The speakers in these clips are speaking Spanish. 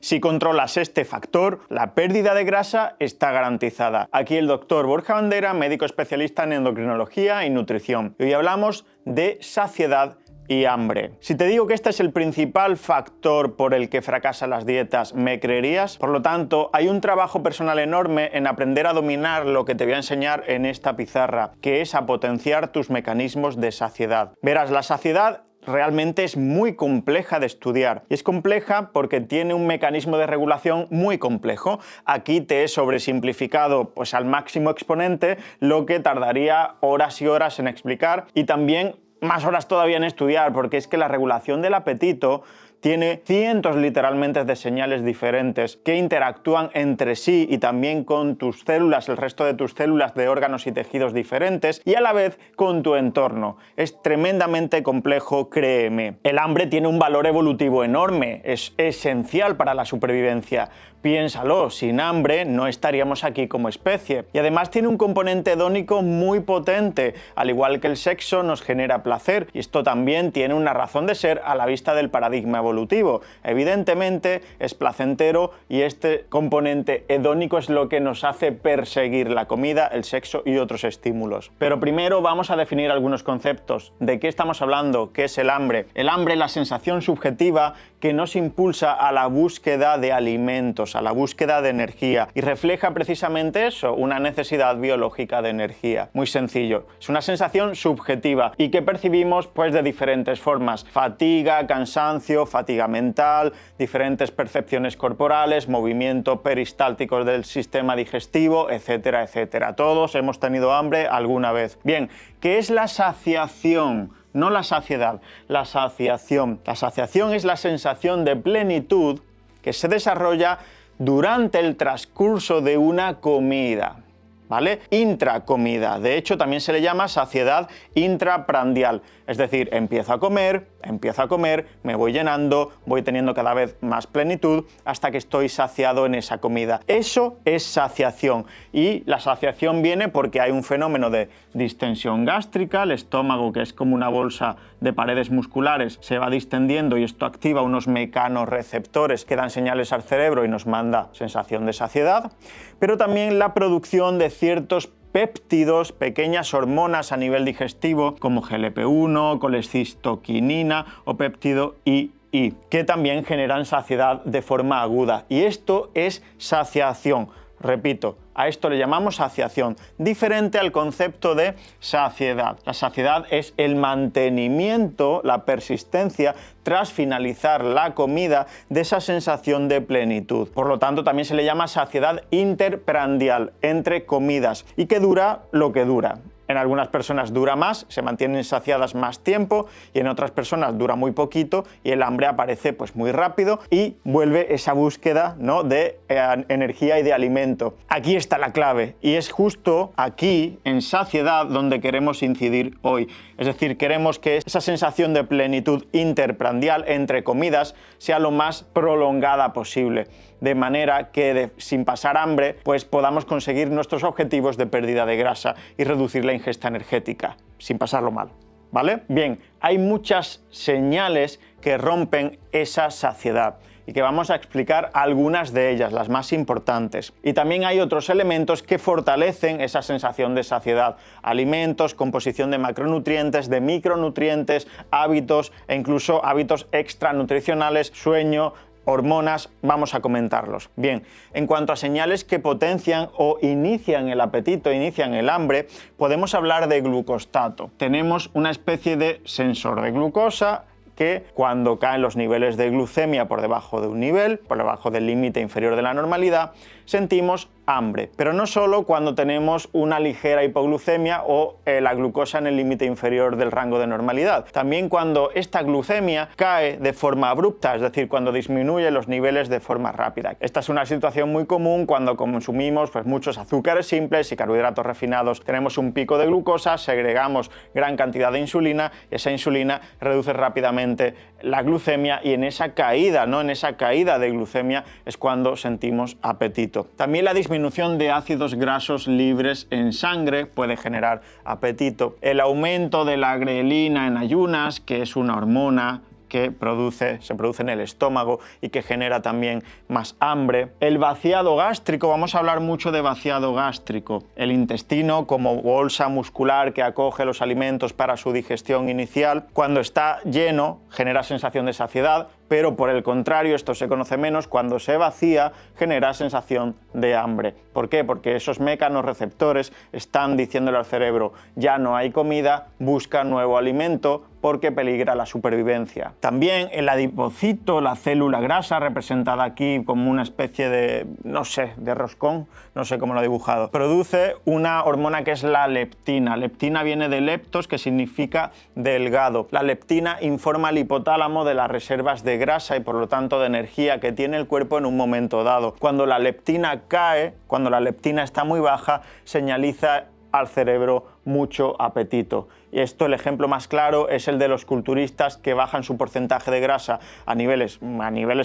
Si controlas este factor, la pérdida de grasa está garantizada. Aquí el doctor Borja Bandera, médico especialista en endocrinología y nutrición. Y hoy hablamos de saciedad y hambre. Si te digo que este es el principal factor por el que fracasan las dietas, ¿me creerías? Por lo tanto, hay un trabajo personal enorme en aprender a dominar lo que te voy a enseñar en esta pizarra, que es a potenciar tus mecanismos de saciedad. Verás, la saciedad realmente es muy compleja de estudiar. Y es compleja porque tiene un mecanismo de regulación muy complejo. Aquí te he sobresimplificado pues, al máximo exponente lo que tardaría horas y horas en explicar y también más horas todavía en estudiar, porque es que la regulación del apetito tiene cientos literalmente de señales diferentes que interactúan entre sí y también con tus células, el resto de tus células de órganos y tejidos diferentes y a la vez con tu entorno. Es tremendamente complejo, créeme. El hambre tiene un valor evolutivo enorme, es esencial para la supervivencia. Piénsalo, sin hambre no estaríamos aquí como especie. Y además tiene un componente hedónico muy potente, al igual que el sexo nos genera placer, y esto también tiene una razón de ser a la vista del paradigma evolutivo. Evidentemente es placentero y este componente hedónico es lo que nos hace perseguir la comida, el sexo y otros estímulos. Pero primero vamos a definir algunos conceptos. ¿De qué estamos hablando? ¿Qué es el hambre? El hambre es la sensación subjetiva que nos impulsa a la búsqueda de alimentos, a la búsqueda de energía, y refleja precisamente eso, una necesidad biológica de energía. Muy sencillo, es una sensación subjetiva y que percibimos pues de diferentes formas: fatiga, cansancio, fatiga mental, diferentes percepciones corporales, movimiento peristáltico del sistema digestivo, etcétera, etcétera. Todos hemos tenido hambre alguna vez. Bien, ¿qué es la saciación? No la saciedad, la saciación. La saciación es la sensación de plenitud que se desarrolla durante el transcurso de una comida, ¿vale? Intracomida. De hecho, también se le llama saciedad intraprandial. Es decir, empiezo a comer, me voy llenando, voy teniendo cada vez más plenitud hasta que estoy saciado en esa comida. Eso es saciación. Y la saciación viene porque hay un fenómeno de distensión gástrica. El estómago, que es como una bolsa de paredes musculares, se va distendiendo y esto activa unos mecanorreceptores que dan señales al cerebro y nos manda sensación de saciedad. Pero también la producción de ciertos péptidos, pequeñas hormonas a nivel digestivo como GLP-1, colecistoquinina o péptido II, que también generan saciedad de forma aguda. Y esto es saciación. Repito, a esto le llamamos saciación, diferente al concepto de saciedad. La saciedad es el mantenimiento, la persistencia tras finalizar la comida de esa sensación de plenitud. Por lo tanto, también se le llama saciedad interprandial, entre comidas, y que dura lo que dura. En algunas personas dura más, se mantienen saciadas más tiempo, y en otras personas dura muy poquito y el hambre aparece pues muy rápido y vuelve esa búsqueda, ¿no?, de energía y de alimento. Aquí está la clave y es justo aquí, en saciedad, donde queremos incidir hoy. Es decir, queremos que esa sensación de plenitud interprandial entre comidas sea lo más prolongada posible, de manera que sin pasar hambre pues podamos conseguir nuestros objetivos de pérdida de grasa y reducir la ingesta energética, sin pasarlo mal, ¿vale? Bien, hay muchas señales que rompen esa saciedad y que vamos a explicar algunas de ellas, las más importantes. Y también hay otros elementos que fortalecen esa sensación de saciedad: alimentos, composición de macronutrientes, de micronutrientes, hábitos e incluso hábitos extranutricionales, sueño, hormonas. Vamos a comentarlos. Bien, en cuanto a señales que potencian o inician el apetito, inician el hambre, podemos hablar de glucostato. Tenemos una especie de sensor de glucosa que cuando caen los niveles de glucemia por debajo de un nivel, por debajo del límite inferior de la normalidad, sentimos hambre. Pero no solo cuando tenemos una ligera hipoglucemia o la glucosa en el límite inferior del rango de normalidad. También cuando esta glucemia cae de forma abrupta, es decir, cuando disminuye los niveles de forma rápida. Esta es una situación muy común cuando consumimos pues, muchos azúcares simples y carbohidratos refinados. Tenemos un pico de glucosa, segregamos gran cantidad de insulina y esa insulina reduce rápidamente la glucemia y en esa caída, ¿no?, en esa caída de glucemia es cuando sentimos apetito. También la disminución de ácidos grasos libres en sangre puede generar apetito. El aumento de la grelina en ayunas, que es una hormona que se produce en el estómago y que genera también más hambre. El vaciado gástrico, vamos a hablar mucho de vaciado gástrico. El intestino como bolsa muscular que acoge los alimentos para su digestión inicial, cuando está lleno genera sensación de saciedad, pero por el contrario, esto se conoce menos, cuando se vacía genera sensación de hambre. ¿Por qué? Porque esos mecanorreceptores están diciéndole al cerebro, ya no hay comida, busca nuevo alimento porque peligra la supervivencia. También el adipocito, la célula grasa, representada aquí como una especie de, no sé, de roscón, no sé cómo lo he dibujado, produce una hormona que es la leptina. Leptina viene de leptos, que significa delgado. La leptina informa al hipotálamo de las reservas de grasa y por lo tanto de energía que tiene el cuerpo en un momento dado. Cuando la leptina cae, cuando la leptina está muy baja, señaliza al cerebro mucho apetito. Y esto, el ejemplo más claro es el de los culturistas que bajan su porcentaje de grasa a niveles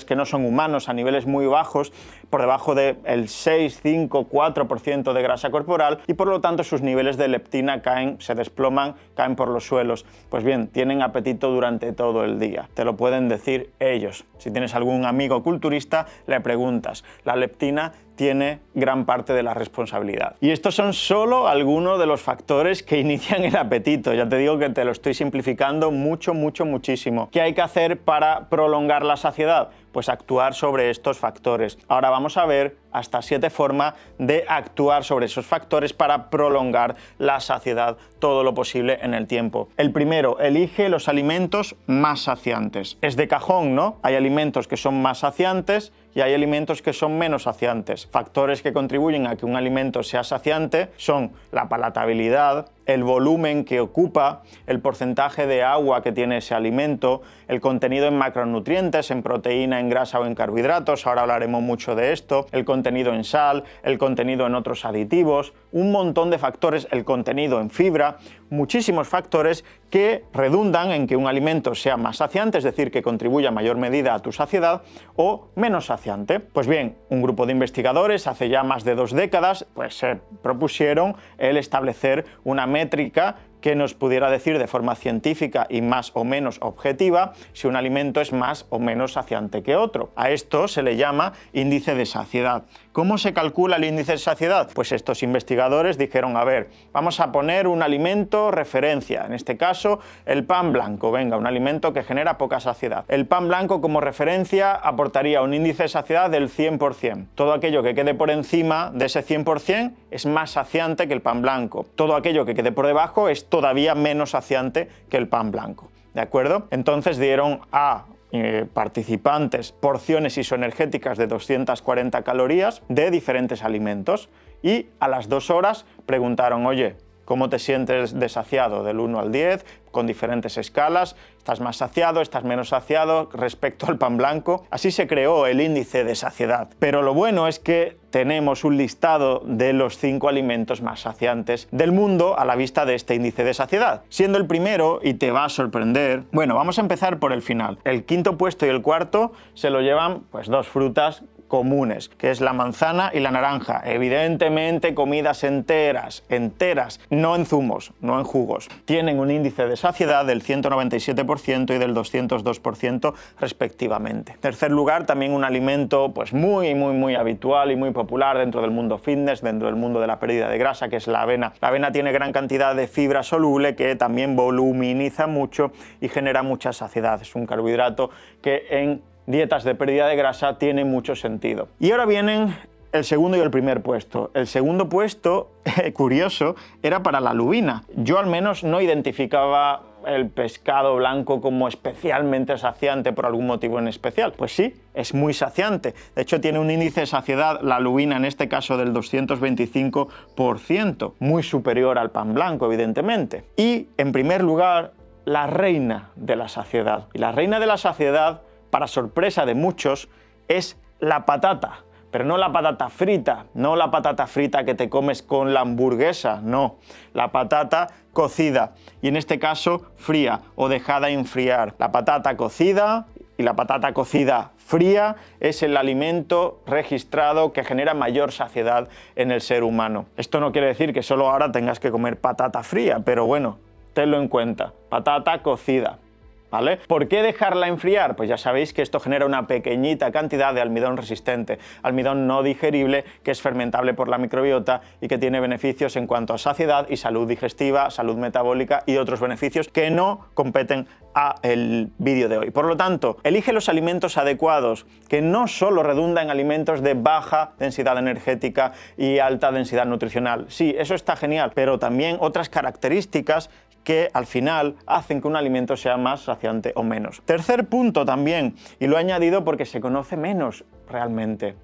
que no son humanos, a niveles muy bajos, por debajo del 6, 5, 4% de grasa corporal y por lo tanto sus niveles de leptina caen, se desploman, caen por los suelos. Pues bien, tienen apetito durante todo el día. Te lo pueden decir ellos. Si tienes algún amigo culturista, le preguntas. La leptina tiene gran parte de la responsabilidad. Y estos son solo algunos de los factores que inician el apetito. Ya te digo que te lo estoy simplificando muchísimo. ¿Qué hay que hacer para prolongar la saciedad? Pues actuar sobre estos factores. Ahora vamos a ver hasta 7 formas de actuar sobre esos factores para prolongar la saciedad todo lo posible en el tiempo. El primero, elige los alimentos más saciantes. Es de cajón, ¿no? Hay alimentos que son más saciantes y hay alimentos que son menos saciantes. Factores que contribuyen a que un alimento sea saciante son la palatabilidad, el volumen que ocupa, el porcentaje de agua que tiene ese alimento, el contenido en macronutrientes, en proteína, en grasa o en carbohidratos, ahora hablaremos mucho de esto, el contenido en sal, el contenido en otros aditivos, un montón de factores, el contenido en fibra, muchísimos factores que redundan en que un alimento sea más saciante, es decir, que contribuya en mayor medida a tu saciedad, o menos saciante. Pues bien, un grupo de investigadores hace ya más de 2 décadas pues se propusieron el establecer una métrica que nos pudiera decir de forma científica y más o menos objetiva si un alimento es más o menos saciante que otro. A esto se le llama índice de saciedad. ¿Cómo se calcula el índice de saciedad? Pues estos investigadores dijeron, a ver, vamos a poner un alimento referencia, en este caso el pan blanco, venga, un alimento que genera poca saciedad. El pan blanco como referencia aportaría un índice de saciedad del 100%. Todo aquello que quede por encima de ese 100% es más saciante que el pan blanco. Todo aquello que quede por debajo es todavía menos saciante que el pan blanco. ¿De acuerdo? Entonces dieron a participantes porciones isoenergéticas de 240 calorías de diferentes alimentos y a las 2 horas preguntaron, oye, ¿cómo te sientes de saciado? Del 1 al 10, con diferentes escalas. ¿Estás más saciado? ¿Estás menos saciado respecto al pan blanco? Así se creó el índice de saciedad. Pero lo bueno es que tenemos un listado de los 5 alimentos más saciantes del mundo a la vista de este índice de saciedad. Siendo el primero, y te va a sorprender, bueno, vamos a empezar por el final. El 5.º puesto y el 4.º se lo llevan pues 2 frutas comunes, que es la manzana y la naranja. Evidentemente comidas enteras, no en zumos, no en jugos. Tienen un índice de saciedad del 197% y del 202% respectivamente. En tercer lugar, también un alimento pues muy habitual y muy popular dentro del mundo fitness, dentro del mundo de la pérdida de grasa, que es la avena. La avena tiene gran cantidad de fibra soluble que también voluminiza mucho y genera mucha saciedad. Es un carbohidrato que en dietas de pérdida de grasa tiene mucho sentido. Y ahora vienen el segundo y el primer puesto. El segundo puesto, curioso, era para la lubina. Yo al menos no identificaba el pescado blanco como especialmente saciante por algún motivo en especial. Pues sí, es muy saciante. De hecho, tiene un índice de saciedad, la lubina en este caso, del 225%, muy superior al pan blanco, evidentemente. Y, en primer lugar, la reina de la saciedad. Y la reina de la saciedad, para sorpresa de muchos, es la patata. Pero no la patata frita, no la patata frita que te comes con la hamburguesa, no. La patata cocida, y en este caso fría o dejada enfriar. La patata cocida y la patata cocida fría es el alimento registrado que genera mayor saciedad en el ser humano. Esto no quiere decir que solo ahora tengas que comer patata fría, pero bueno, tenlo en cuenta. Patata cocida. ¿vale? ¿Por qué dejarla enfriar? Pues ya sabéis que esto genera una pequeñita cantidad de almidón resistente, almidón no digerible que es fermentable por la microbiota y que tiene beneficios en cuanto a saciedad y salud digestiva, salud metabólica y otros beneficios que no competen al vídeo de hoy. Por lo tanto, elige los alimentos adecuados que no solo redundan en alimentos de baja densidad energética y alta densidad nutricional. Sí, eso está genial, pero también otras características que al final hacen que un alimento sea más saciante o menos. Tercer punto también, y lo he añadido porque se conoce menos realmente.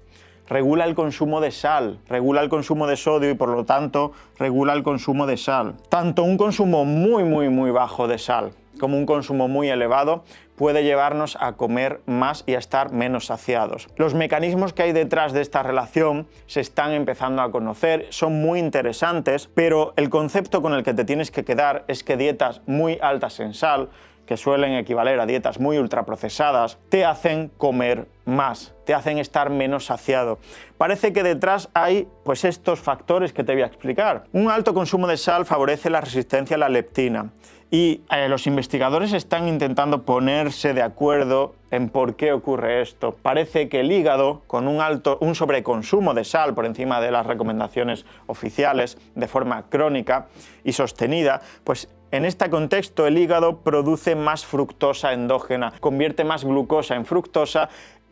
Regula el consumo de sal, regula el consumo de sodio y por lo tanto regula el consumo de sal. Tanto un consumo muy bajo de sal como un consumo muy elevado puede llevarnos a comer más y a estar menos saciados. Los mecanismos que hay detrás de esta relación se están empezando a conocer, son muy interesantes, pero el concepto con el que te tienes que quedar es que dietas muy altas en sal, que suelen equivaler a dietas muy ultraprocesadas, te hacen comer más, te hacen estar menos saciado. Parece que detrás hay pues estos factores que te voy a explicar. Un alto consumo de sal favorece la resistencia a la leptina y los investigadores están intentando ponerse de acuerdo en por qué ocurre esto. Parece que el hígado, con un sobreconsumo de sal por encima de las recomendaciones oficiales de forma crónica y sostenida, pues en este contexto el hígado produce más fructosa endógena, convierte más glucosa en fructosa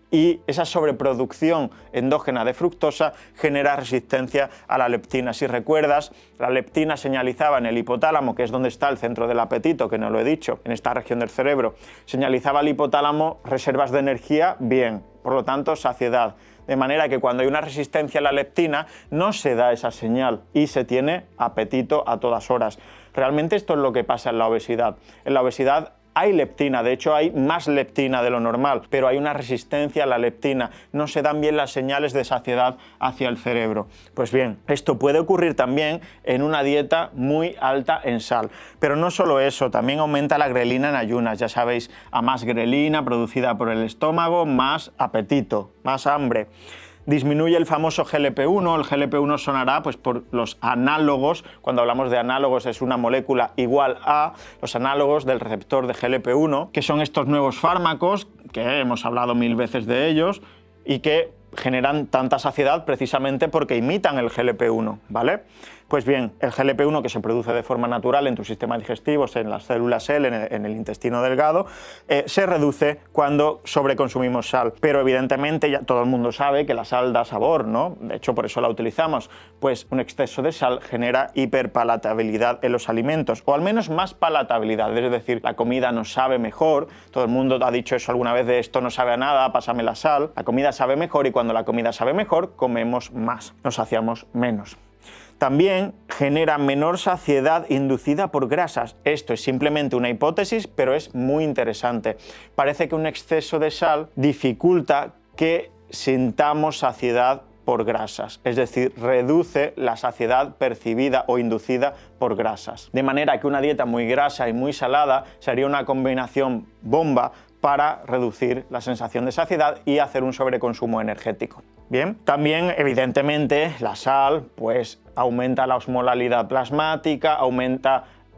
y esa sobreproducción endógena de fructosa genera resistencia a la leptina. Si recuerdas, la leptina señalizaba en el hipotálamo, que es donde está el centro del apetito, que no lo he dicho, en esta región del cerebro, señalizaba al hipotálamo reservas de energía, bien, por lo tanto saciedad. De manera que cuando hay una resistencia a la leptina no se da esa señal y se tiene apetito a todas horas. Realmente esto es lo que pasa en la obesidad. En la obesidad hay leptina, de hecho hay más leptina de lo normal, pero hay una resistencia a la leptina, no se dan bien las señales de saciedad hacia el cerebro. Pues bien, esto puede ocurrir también en una dieta muy alta en sal, pero no solo eso, también aumenta la grelina en ayunas, ya sabéis, a más grelina producida por el estómago, más apetito, más hambre. Disminuye el famoso GLP-1, el GLP-1 sonará pues, por los análogos, cuando hablamos de análogos es una molécula igual a los análogos del receptor de GLP-1, que son estos nuevos fármacos, que hemos hablado 1000 veces de ellos, y que generan tanta saciedad precisamente porque imitan el GLP-1, ¿vale? Pues bien, el GLP-1 que se produce de forma natural en tu sistema digestivo, en las células L, en el intestino delgado, se reduce cuando sobreconsumimos sal. Pero evidentemente ya todo el mundo sabe que la sal da sabor, ¿no? De hecho, por eso la utilizamos. Pues un exceso de sal genera hiperpalatabilidad en los alimentos, o al menos más palatabilidad, es decir, la comida nos sabe mejor. Todo el mundo ha dicho eso alguna vez de esto no sabe a nada, pásame la sal. La comida sabe mejor y cuando la comida sabe mejor, comemos más, nos saciamos menos. También genera menor saciedad inducida por grasas. Esto es simplemente una hipótesis, pero es muy interesante. Parece que un exceso de sal dificulta que sintamos saciedad por grasas, es decir, reduce la saciedad percibida o inducida por grasas. De manera que una dieta muy grasa y muy salada sería una combinación bomba para reducir la sensación de saciedad y hacer un sobreconsumo energético. Bien, también evidentemente la sal pues aumenta la osmolalidad plasmática,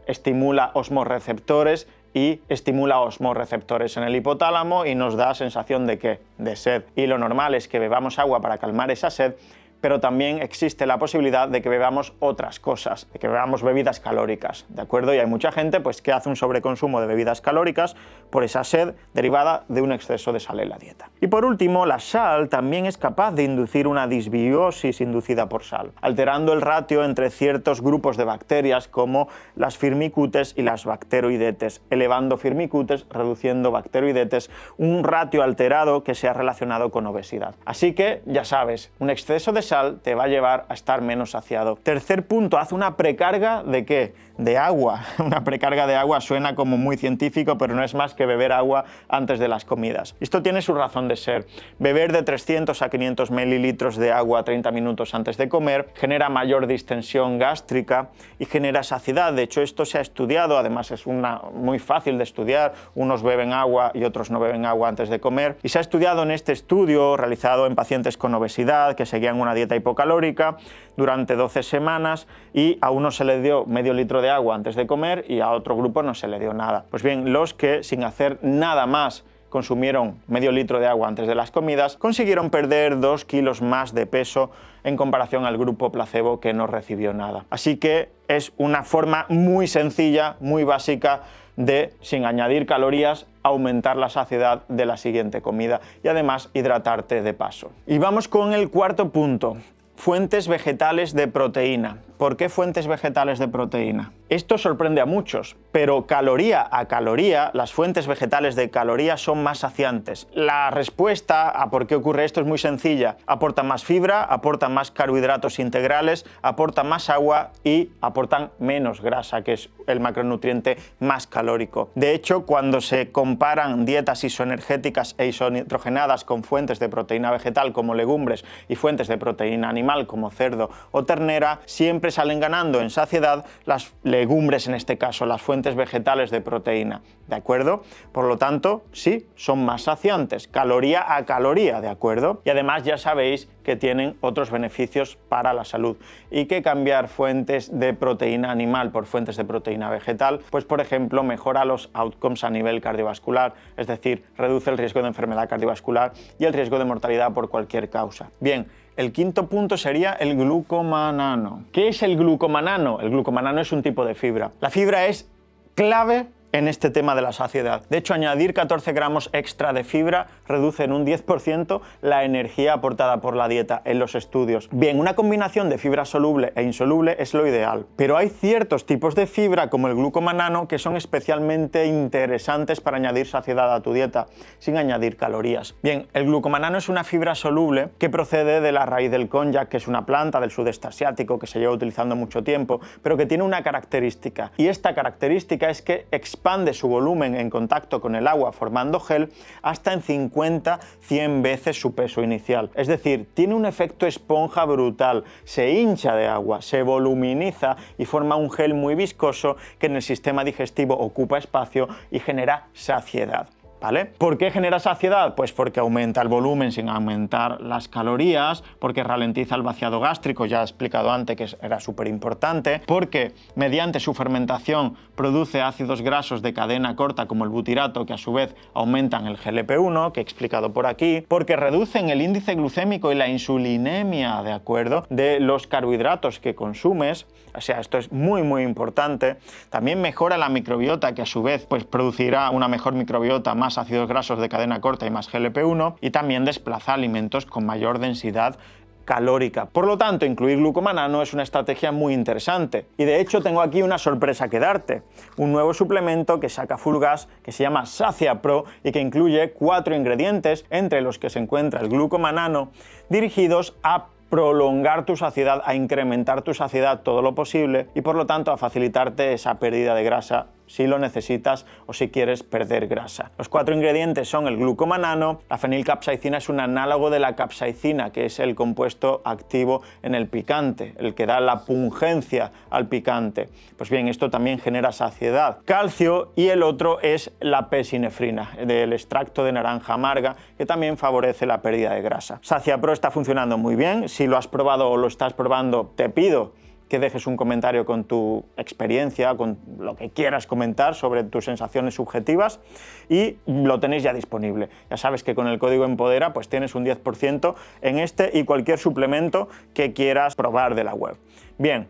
estimula osmorreceptores y estimula osmorreceptores en el hipotálamo y nos da sensación de ¿qué? De sed. Y lo normal es que bebamos agua para calmar esa sed, pero también existe la posibilidad de que bebamos otras cosas, de que bebamos bebidas calóricas, ¿de acuerdo? Y hay mucha gente pues, que hace un sobreconsumo de bebidas calóricas por esa sed derivada de un exceso de sal en la dieta. Y por último, la sal también es capaz de inducir una disbiosis inducida por sal, alterando el ratio entre ciertos grupos de bacterias como las firmicutes y las bacteroidetes, elevando firmicutes, reduciendo bacteroidetes, un ratio alterado que se ha relacionado con obesidad. Así que, ya sabes, un exceso de sal te va a llevar a estar menos saciado. Tercer punto, haz una precarga ¿de qué? De agua. Una precarga de agua suena como muy científico, pero no es más que beber agua antes de las comidas. Esto tiene su razón de ser. Beber de 300 a 500 mililitros de agua 30 minutos antes de comer genera mayor distensión gástrica y genera saciedad. De hecho, esto se ha estudiado, además es muy fácil de estudiar. Unos beben agua y otros no beben agua antes de comer. Y se ha estudiado en este estudio realizado en pacientes con obesidad que seguían una dieta hipocalórica durante 12 semanas y a uno se le dio medio litro de agua antes de comer y a otro grupo no se le dio nada. Pues bien, los que sin hacer nada más consumieron medio litro de agua antes de las comidas, consiguieron perder 2 kilos más de peso en comparación al grupo placebo que no recibió nada. Así que es una forma muy sencilla, muy básica de, sin añadir calorías, aumentar la saciedad de la siguiente comida y además hidratarte de paso. Y vamos con el cuarto punto. Fuentes vegetales de proteína. ¿Por qué fuentes vegetales de proteína? Esto sorprende a muchos, pero caloría a caloría, las fuentes vegetales de calorías son más saciantes. La respuesta a por qué ocurre esto es muy sencilla. Aportan más fibra, aportan más carbohidratos integrales, aportan más agua y aportan menos grasa, que es el macronutriente más calórico. De hecho, cuando se comparan dietas isoenergéticas e isonitrogenadas con fuentes de proteína vegetal como legumbres y fuentes de proteína animal como cerdo o ternera, siempre salen ganando en saciedad las legumbres, en este caso, las fuentes vegetales de proteína, ¿de acuerdo? Por lo tanto, sí, son más saciantes, caloría a caloría, ¿de acuerdo? Y además ya sabéis que tienen otros beneficios para la salud y que cambiar fuentes de proteína animal por fuentes de proteína vegetal, pues por ejemplo, mejora los outcomes a nivel cardiovascular, es decir, reduce el riesgo de enfermedad cardiovascular y el riesgo de mortalidad por cualquier causa. Bien, el quinto punto sería el glucomanano. ¿Qué es el glucomanano? El glucomanano es un tipo de fibra. La fibra es clave en este tema de la saciedad. De hecho, añadir 14 gramos extra de fibra reduce en un 10% la energía aportada por la dieta en los estudios. Bien, una combinación de fibra soluble e insoluble es lo ideal, pero hay ciertos tipos de fibra como el glucomanano que son especialmente interesantes para añadir saciedad a tu dieta sin añadir calorías. Bien, el glucomanano es una fibra soluble que procede de la raíz del konjac, que es una planta del sudeste asiático que se lleva utilizando mucho tiempo, pero que tiene una característica, y esta característica es que expande su volumen en contacto con el agua formando gel hasta en 50-100 veces su peso inicial. Es decir, tiene un efecto esponja brutal, se hincha de agua, se voluminiza y forma un gel muy viscoso que en el sistema digestivo ocupa espacio y genera saciedad. ¿Vale? ¿Por qué genera saciedad? Pues porque aumenta el volumen sin aumentar las calorías, porque ralentiza el vaciado gástrico, ya he explicado antes que era súper importante, porque mediante su fermentación produce ácidos grasos de cadena corta como el butirato, que a su vez aumentan el GLP-1, que he explicado por aquí, porque reducen el índice glucémico y la insulinemia, ¿de acuerdo?, de los carbohidratos que consumes. O sea, esto es muy muy importante. También mejora la microbiota, que a su vez pues producirá una mejor microbiota, más ácidos grasos de cadena corta y más GLP-1, y también desplaza alimentos con mayor densidad calórica. Por lo tanto, incluir glucomanano es una estrategia muy interesante. Y de hecho tengo aquí una sorpresa que darte. Un nuevo suplemento que saca Fullgas, que se llama Sacia Pro y que incluye 4 ingredientes, entre los que se encuentra el glucomanano, dirigidos a prolongar tu saciedad, a incrementar tu saciedad todo lo posible y por lo tanto a facilitarte esa pérdida de grasa si lo necesitas o si quieres perder grasa. Los 4 ingredientes son el glucomanano. La fenilcapsaicina es un análogo de la capsaicina, que es el compuesto activo en el picante, el que da la pungencia al picante. Pues bien, esto también genera saciedad. Calcio, y el otro es la pesinefrina, del extracto de naranja amarga, que también favorece la pérdida de grasa. Sacia Pro está funcionando muy bien. Si lo has probado o lo estás probando, te pido que dejes un comentario con tu experiencia, con lo que quieras comentar sobre tus sensaciones subjetivas, y lo tenéis ya disponible. Ya sabes que con el código EMPODERA pues tienes un 10% en este y cualquier suplemento que quieras probar de la web. Bien,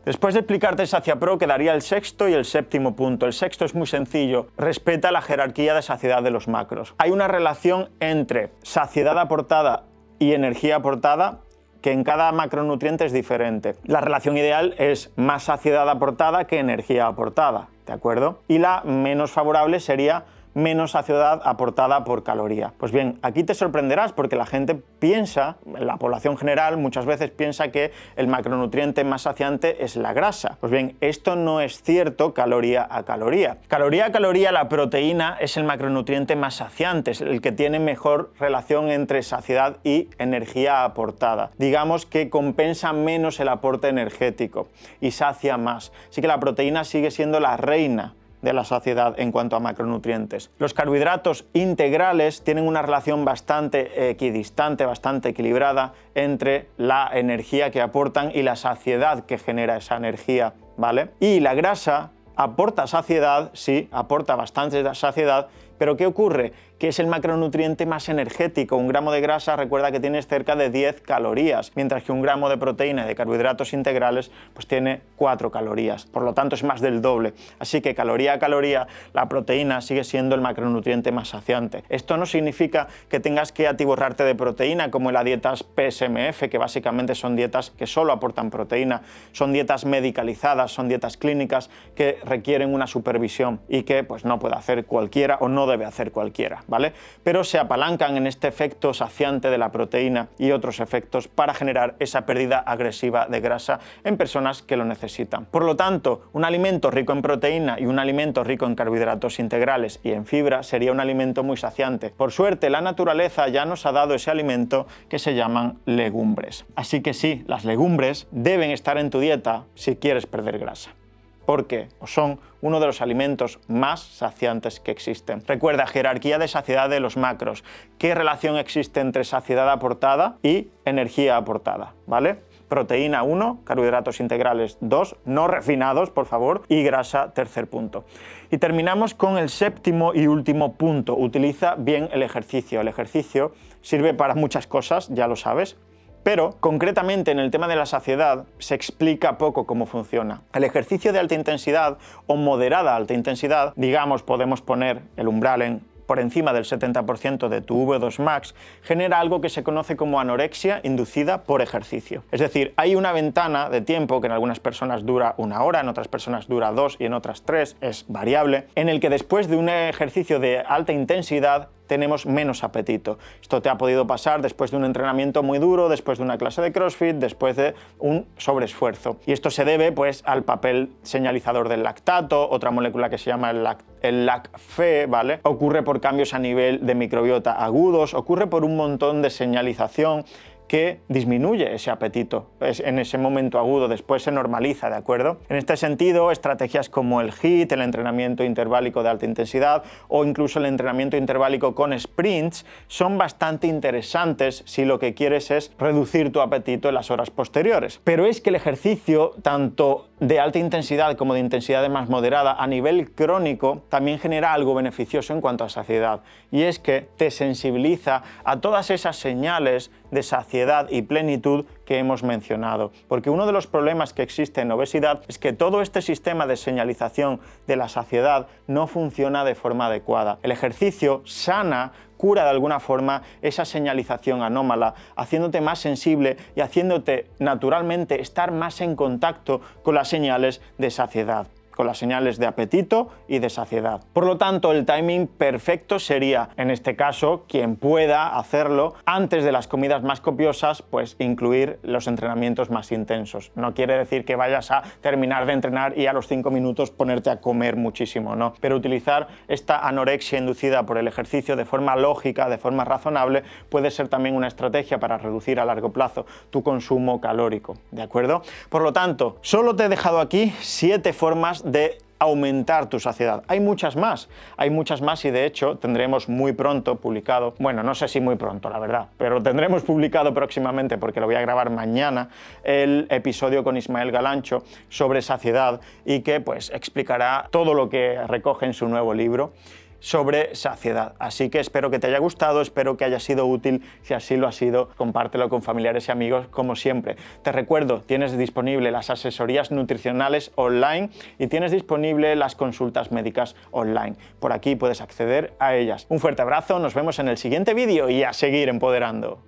después de explicarte Sacia Pro quedaría el sexto y el séptimo punto. El sexto es muy sencillo, respeta la jerarquía de saciedad de los macros. Hay una relación entre saciedad aportada y energía aportada que en cada macronutriente es diferente. La relación ideal es más saciedad aportada que energía aportada, ¿de acuerdo? Y la menos favorable sería menos saciedad aportada por caloría. Pues bien, aquí te sorprenderás porque la gente piensa, la población general muchas veces piensa que el macronutriente más saciante es la grasa. Pues bien, esto no es cierto caloría a caloría. Caloría a caloría, la proteína es el macronutriente más saciante, es el que tiene mejor relación entre saciedad y energía aportada. Digamos que compensa menos el aporte energético y sacia más. Así que la proteína sigue siendo la reina de la saciedad en cuanto a macronutrientes. Los carbohidratos integrales tienen una relación bastante equidistante, bastante equilibrada entre la energía que aportan y la saciedad que genera esa energía, ¿vale? Y la grasa aporta saciedad, sí, aporta bastante saciedad, pero ¿qué ocurre? Que es el macronutriente más energético. Un gramo de grasa, recuerda que tienes cerca de 10 calorías, mientras que un gramo de proteína y de carbohidratos integrales pues tiene 4 calorías. Por lo tanto, es más del doble. Así que caloría a caloría, la proteína sigue siendo el macronutriente más saciante. Esto no significa que tengas que atiborrarte de proteína como en las dietas PSMF, que básicamente son dietas que solo aportan proteína. Son dietas medicalizadas, son dietas clínicas que requieren una supervisión y que pues no puede hacer cualquiera o no debe hacer cualquiera, ¿vale? Pero se apalancan en este efecto saciante de la proteína y otros efectos para generar esa pérdida agresiva de grasa en personas que lo necesitan. Por lo tanto, un alimento rico en proteína y un alimento rico en carbohidratos integrales y en fibra sería un alimento muy saciante. Por suerte, la naturaleza ya nos ha dado ese alimento que se llaman legumbres. Así que sí, las legumbres deben estar en tu dieta si quieres perder grasa, porque son uno de los alimentos más saciantes que existen. Recuerda, jerarquía de saciedad de los macros. ¿Qué relación existe entre saciedad aportada y energía aportada? ¿Vale? Proteína 1, carbohidratos integrales 2, no refinados, por favor, y grasa, tercer punto. Y terminamos con el séptimo y último punto. Utiliza bien el ejercicio. El ejercicio sirve para muchas cosas, ya lo sabes, pero concretamente en el tema de la saciedad se explica poco cómo funciona. El ejercicio de alta intensidad o moderada alta intensidad, digamos, podemos poner el umbral por encima del 70% de tu V2 max, genera algo que se conoce como anorexia inducida por ejercicio. Es decir, hay una ventana de tiempo que en algunas personas dura 1 hora, en otras personas dura 2 y en otras 3, es variable, en el que después de un ejercicio de alta intensidad tenemos menos apetito. Esto te ha podido pasar después de un entrenamiento muy duro, después de una clase de CrossFit, después de un sobreesfuerzo. Y esto se debe pues al papel señalizador del lactato, otra molécula que se llama el LACFE, ¿vale? Ocurre por cambios a nivel de microbiota agudos, ocurre por un montón de señalización que disminuye ese apetito en ese momento agudo, después se normaliza, ¿de acuerdo? En este sentido, estrategias como el HIIT, el entrenamiento interválico de alta intensidad o incluso el entrenamiento interválico con sprints son bastante interesantes si lo que quieres es reducir tu apetito en las horas posteriores. Pero es que el ejercicio, tanto de alta intensidad como de intensidad más moderada, a nivel crónico, también genera algo beneficioso en cuanto a saciedad, y es que te sensibiliza a todas esas señales de saciedad y plenitud que hemos mencionado. Porque uno de los problemas que existe en obesidad es que todo este sistema de señalización de la saciedad no funciona de forma adecuada. El ejercicio sana, cura de alguna forma esa señalización anómala, haciéndote más sensible y haciéndote naturalmente estar más en contacto con las señales de saciedad, con las señales de apetito y de saciedad. Por lo tanto, el timing perfecto sería, en este caso, quien pueda hacerlo antes de las comidas más copiosas, pues incluir los entrenamientos más intensos. No quiere decir que vayas a terminar de entrenar y a los 5 minutos ponerte a comer muchísimo, no. Pero utilizar esta anorexia inducida por el ejercicio de forma lógica, de forma razonable, puede ser también una estrategia para reducir a largo plazo tu consumo calórico, ¿de acuerdo? Por lo tanto, solo te he dejado aquí 7 formas de aumentar tu saciedad. Hay muchas más y de hecho tendremos muy pronto publicado, bueno, no sé si muy pronto la verdad, pero tendremos publicado próximamente, porque lo voy a grabar mañana, el episodio con Ismael Galancho sobre saciedad y que pues explicará todo lo que recoge en su nuevo libro sobre saciedad. Así que espero que te haya gustado, espero que haya sido útil. Si así lo ha sido, compártelo con familiares y amigos como siempre. Te recuerdo, tienes disponible las asesorías nutricionales online y tienes disponible las consultas médicas online. Por aquí puedes acceder a ellas. Un fuerte abrazo, nos vemos en el siguiente vídeo y a seguir empoderando.